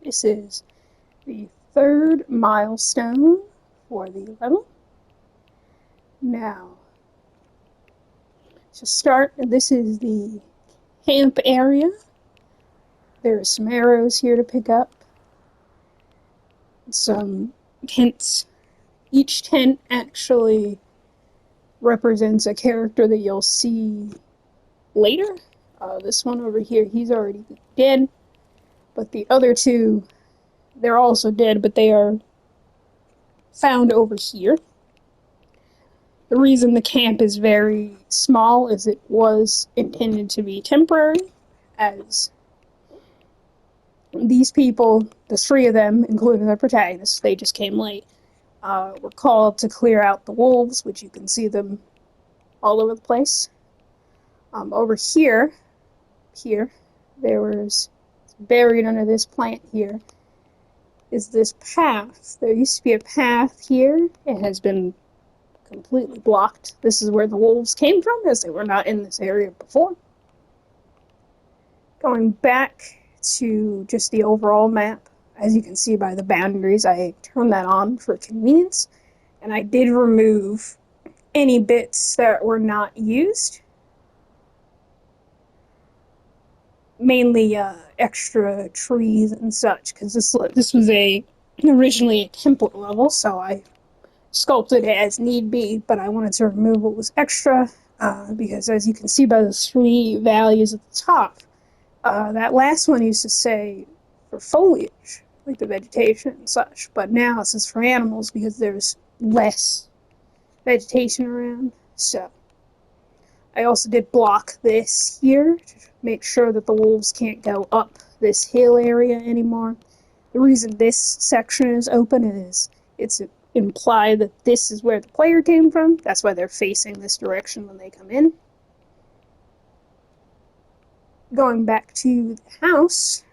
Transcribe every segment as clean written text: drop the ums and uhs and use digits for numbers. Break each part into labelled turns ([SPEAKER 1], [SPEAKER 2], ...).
[SPEAKER 1] This is the third milestone for the level. Now, to start, this is the camp area. There are some arrows here to pick up. Some tents. Each tent actually represents a character that you'll see later. This one over here, he's already dead. But the other two, they're also dead, but they are found over here. The reason the camp is very small is it was intended to be temporary, as these people, the three of them, including the protagonists, they just came late, were called to clear out the wolves, which you can see them all over the place. Over here, there was, buried under this plant here, is this path. There used to be a path here. It has been completely blocked. This is where the wolves came from, as they were not in this area before. Going back to just the overall map, as you can see by the boundaries, I turned that on for convenience, and I did remove any bits that were not used. Mainly extra trees and such, because this was originally a template level, so I sculpted it as need be, but I wanted to remove what was extra, because as you can see by the three values at the top, that last one used to say for foliage, like the vegetation and such, but now it says for animals because there's less vegetation around. So I also did block this here to make sure that the wolves can't go up this hill area anymore. The reason this section is open is it's implied that this is where the player came from. That's why they're facing this direction when they come in. Going back to the house,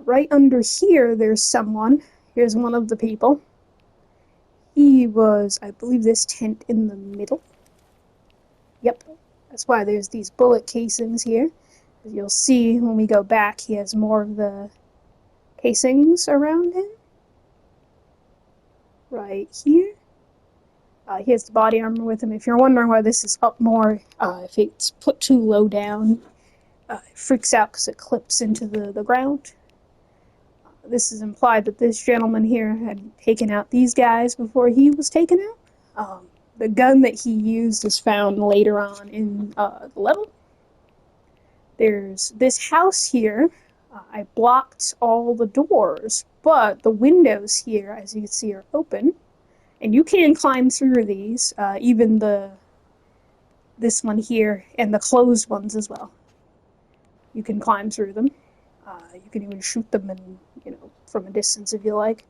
[SPEAKER 1] right under here, there's someone. Here's one of the people. He was, I believe, this tent in the middle. Yep, that's why there's these bullet casings here. As you'll see when we go back, he has more of the casings around him. Right here. He has the body armor with him. If you're wondering why this is up more, if it's put too low down, it freaks out because it clips into the ground. This is implied that this gentleman here had taken out these guys before he was taken out. The gun that he used is found later on in the level. There's this house here. I blocked all the doors, but the windows here, as you can see, are open. And you can climb through these, even this one here, and the closed ones as well. You can climb through them. You can even shoot them from a distance if you like.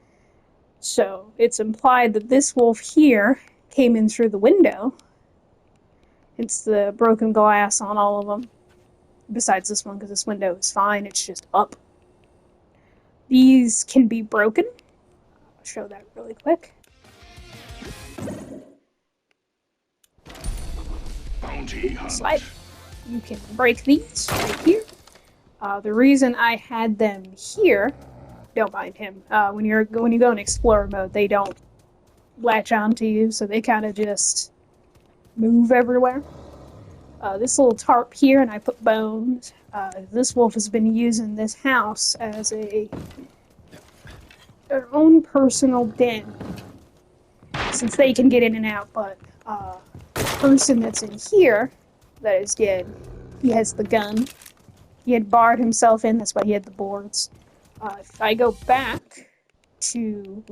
[SPEAKER 1] So it's implied that this wolf here came in through the window. It's the broken glass on all of them. Besides this one, because this window is fine, it's just up. These can be broken. I'll show that really quick.
[SPEAKER 2] Bounty hunt.
[SPEAKER 1] Slide. You can break these right here. The reason I had them here, don't mind him, when you go in explorer mode, they don't latch onto you, so they kind of just move everywhere. This little tarp here, and I put bones. This wolf has been using this house as their own personal den, since they can get in and out, but the person that's in here that is dead, he has the gun. He had barred himself in, that's why he had the boards. If I go back to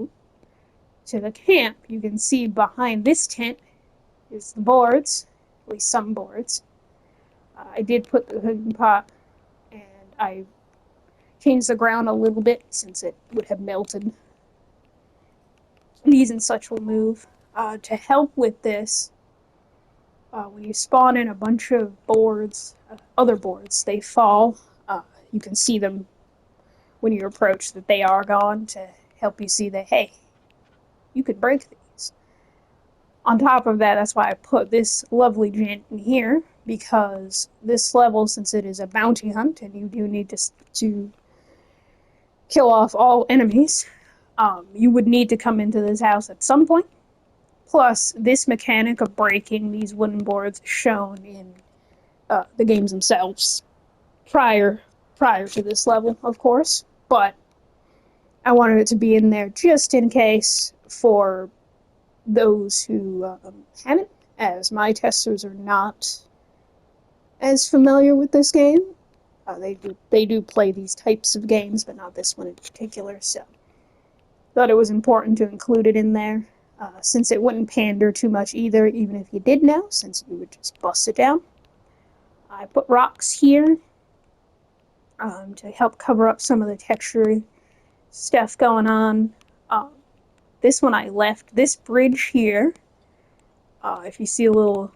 [SPEAKER 1] the camp, you can see behind this tent is the boards, at least some boards. I did put the cooking pot, and I changed the ground a little bit since it would have melted. These and such will move. To help with this, when you spawn in a bunch of boards, other boards, they fall. You can see them when you approach that they are gone, to help you see that, hey, you could break these. On top of that, that's why I put this lovely gent in here, because this level, since it is a bounty hunt, and you do need to kill off all enemies, you would need to come into this house at some point. Plus, this mechanic of breaking these wooden boards is shown in the games themselves prior to this level, of course. But I wanted it to be in there just in case for those who hadn't, as my testers are not as familiar with this game. They do play these types of games, but not this one in particular, so thought it was important to include it in there, since it wouldn't pander too much either, even if you did know, since you would just bust it down. I put rocks here to help cover up some of the texture stuff going on. This one I left. This bridge here, if you see a little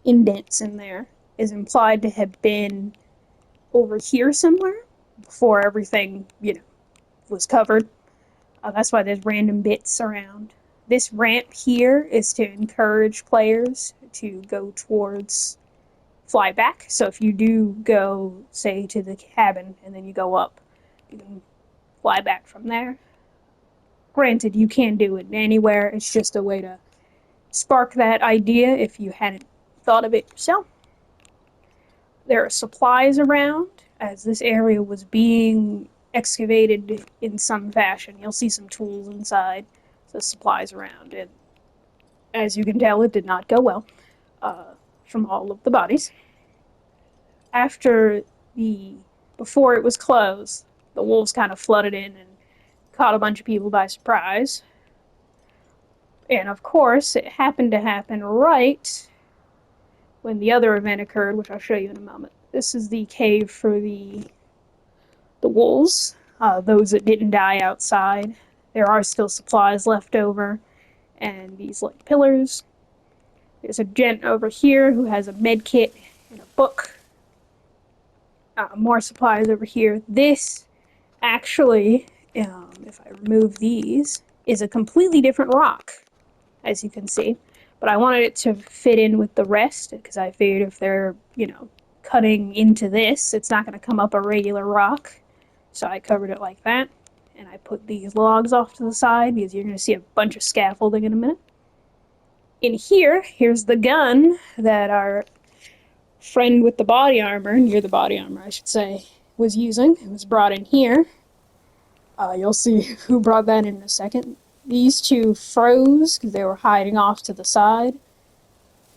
[SPEAKER 1] indents in there, is implied to have been over here somewhere before everything, was covered. That's why there's random bits around. This ramp here is to encourage players to go towards flyback. So if you do go, say, to the cabin and then you go up, you can fly back from there. Granted, you can do it anywhere. It's just a way to spark that idea if you hadn't thought of it yourself. There are supplies around, as this area was being excavated in some fashion. You'll see some tools inside, so supplies around, and as you can tell, it did not go well from all of the bodies. Before it was closed, the wolves kind of flooded in and caught a bunch of people by surprise. And of course, it happened to happen right when the other event occurred, which I'll show you in a moment. This is the cave for the wolves, those that didn't die outside. There are still supplies left over, and these like pillars. There's a gent over here who has a med kit and a book. More supplies over here. This actually, if I remove these, is a completely different rock, as you can see. But I wanted it to fit in with the rest, because I figured if they're, cutting into this, it's not going to come up a regular rock. So I covered it like that. And I put these logs off to the side, because you're going to see a bunch of scaffolding in a minute. In here, here's the gun that our friend with the body armor, near the body armor, I should say, was using. It was brought in here. You'll see who brought that in a second. These two froze because they were hiding off to the side.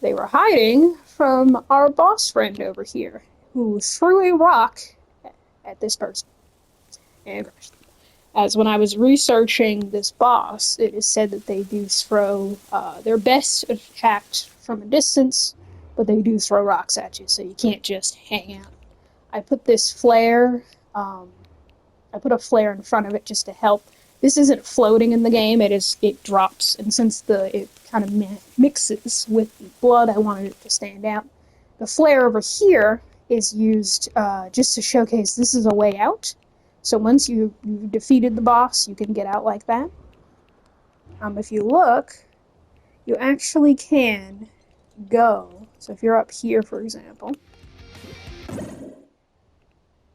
[SPEAKER 1] They were hiding from our boss friend over here, who threw a rock at this person and crushed them. As when I was researching this boss, it is said that they do throw, they're best attacked from a distance, but they do throw rocks at you, so you can't just hang out. I put this flare, I put a flare in front of it just to help. This isn't floating in the game, it drops, and since it kind of mixes with the blood, I wanted it to stand out. The flare over here is used just to showcase this is a way out. So once you've defeated the boss, you can get out like that. If you look, you actually can go. So if you're up here, for example,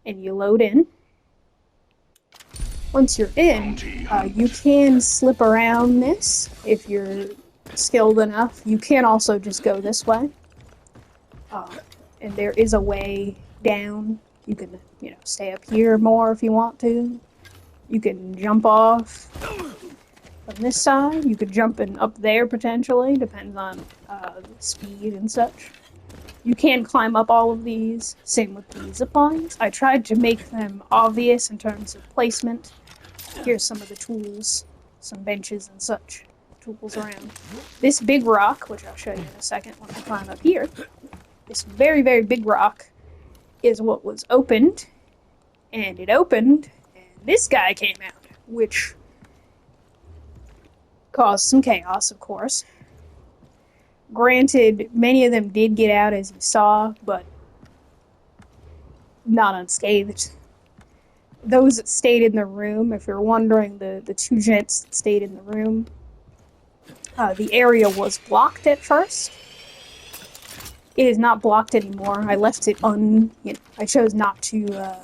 [SPEAKER 1] and you load in, once you're in, you can slip around this if you're skilled enough. You can also just go this way. And there is a way down. You can, stay up here more if you want to. You can jump off from this side. You could jump in up there, potentially. Depends on speed and such. You can climb up all of these. Same with the zip lines. I tried to make them obvious in terms of placement. Here's some of the tools. Some benches and such. Tools around. This big rock, which I'll show you in a second when I climb up here. This very, very big rock is what was opened, and it opened, and this guy came out, which caused some chaos, of course. Granted, many of them did get out, as you saw, but not unscathed. Those that stayed in the room, if you're wondering, the two gents that stayed in the room, the area was blocked at first. It is not blocked anymore. I left it I chose not to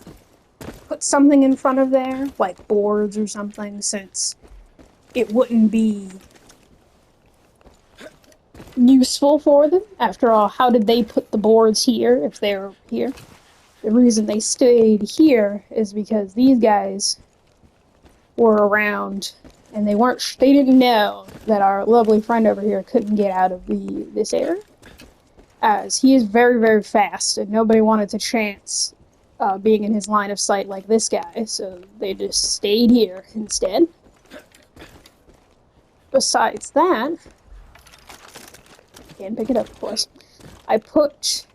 [SPEAKER 1] put something in front of there, like boards or something, since it wouldn't be useful for them. After all, how did they put the boards here if they're here? The reason they stayed here is because these guys were around and they didn't know that our lovely friend over here couldn't get out of this area, as he is very, very fast and nobody wanted to chance being in his line of sight like this guy, so they just stayed here instead. Besides that, can't pick it up, of course. I put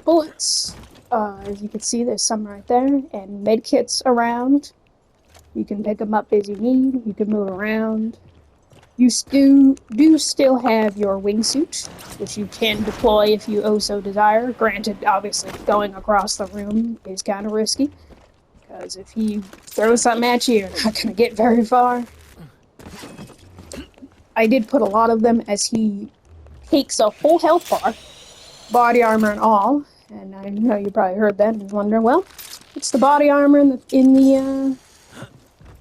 [SPEAKER 1] bullets, as you can see, there's some right there, and medkits around. You can pick them up as you need. You can move around. You do still have your wingsuit, which you can deploy if you so desire. Granted, obviously, going across the room is kind of risky, because if he throws something at you, you're not going to get very far. I did put a lot of them, as he takes a full health bar, body armor and all, and I know you probably heard that and wondering, well, it's the body armor in the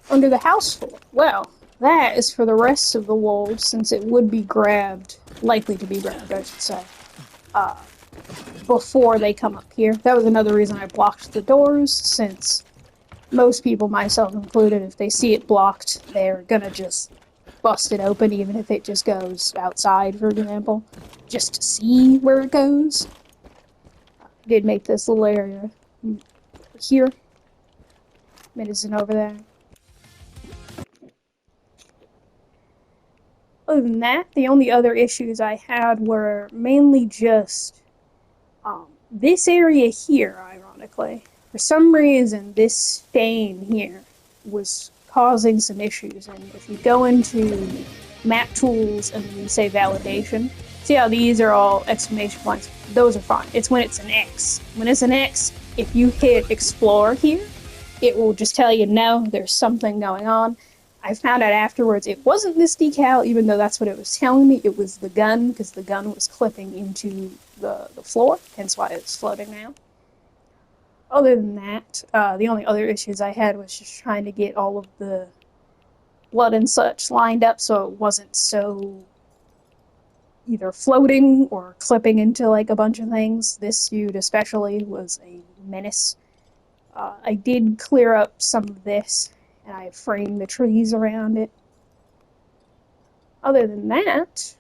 [SPEAKER 1] under the house floor. Well, that is for the rest of the wolves, since it would be grabbed, likely to be grabbed, I should say, before they come up here. That was another reason I blocked the doors, since most people, myself included, if they see it blocked, they're gonna just bust it open, even if it just goes outside, for example, just to see where it goes. Did make this little area here, medicine over there. Other than that, the only other issues I had were mainly just this area here, ironically. For some reason, this stain here was causing some issues, and if you go into map tools and you say validation, see how these are all exclamation points? Those are fine. It's when it's an X. When it's an X, if you hit explore here, it will just tell you, no, there's something going on. I found out afterwards it wasn't this decal, even though that's what it was telling me. It was the gun, because the gun was clipping into the floor, hence why it's floating now. Other than that, the only other issues I had was just trying to get all of the blood and such lined up so it wasn't so either floating or clipping into like a bunch of things. This feud especially was a menace. I did clear up some of this, and I framed the trees around it. Other than that,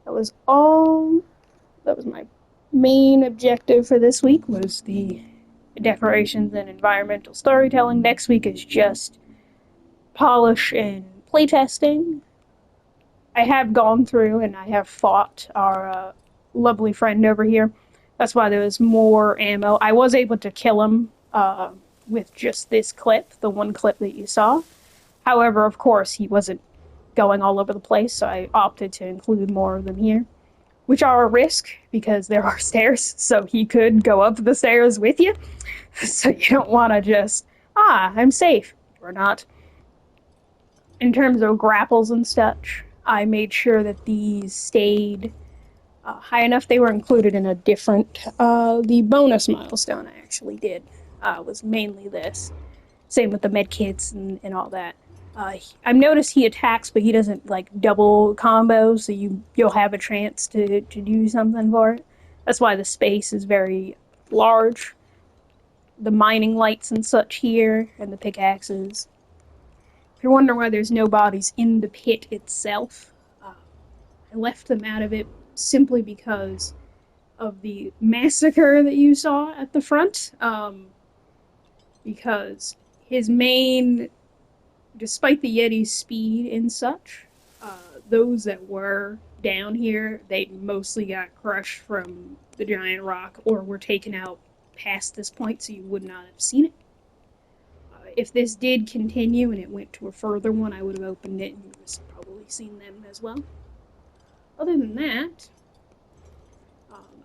[SPEAKER 1] that was all. That was my main objective for this week, was the decorations and environmental storytelling. Next week is just polish and playtesting. I have gone through and I have fought our lovely friend over here. That's why there was more ammo. I was able to kill him with just this clip, the one clip that you saw. However, of course, he wasn't going all over the place, so I opted to include more of them here, which are a risk because there are stairs, so he could go up the stairs with you. So you don't want to just, I'm safe. Or not. In terms of grapples and such, I made sure that these stayed high enough. They were included in a different, the bonus milestone I actually did was mainly this. Same with the medkits and all that. I've noticed he attacks, but he doesn't like double combo, so you'll have a chance to do something for it. That's why the space is very large. The mining lights and such here, and the pickaxes. If you're wondering why there's no bodies in the pit itself, I left them out of it simply because of the massacre that you saw at the front. Because his main, despite the Yeti's speed and such, those that were down here, they mostly got crushed from the giant rock or were taken out past this point, so you would not have seen it. If this did continue and it went to a further one, I would have opened it and you would have probably seen them as well. Other than that,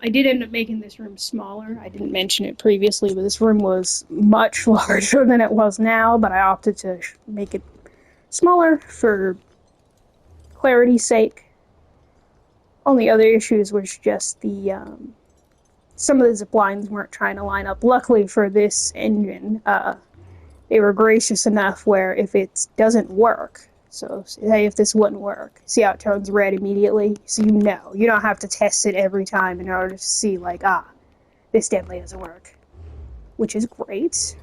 [SPEAKER 1] I did end up making this room smaller. I didn't mention it previously, but this room was much larger than it was now, but I opted to make it smaller for clarity's sake. Only other issues was just the some of the zip lines weren't trying to line up. Luckily for this engine, they were gracious enough where if it doesn't work, so say if this wouldn't work, see how it turns red immediately? So you know. You don't have to test it every time in order to see, like, this definitely doesn't work. Which is great.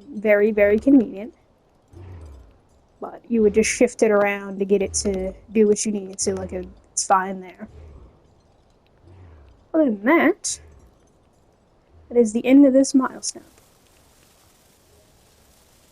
[SPEAKER 1] Very, very convenient. But you would just shift it around to get it to do what you need it to, like it's fine there. Other than that, that is the end of this milestone.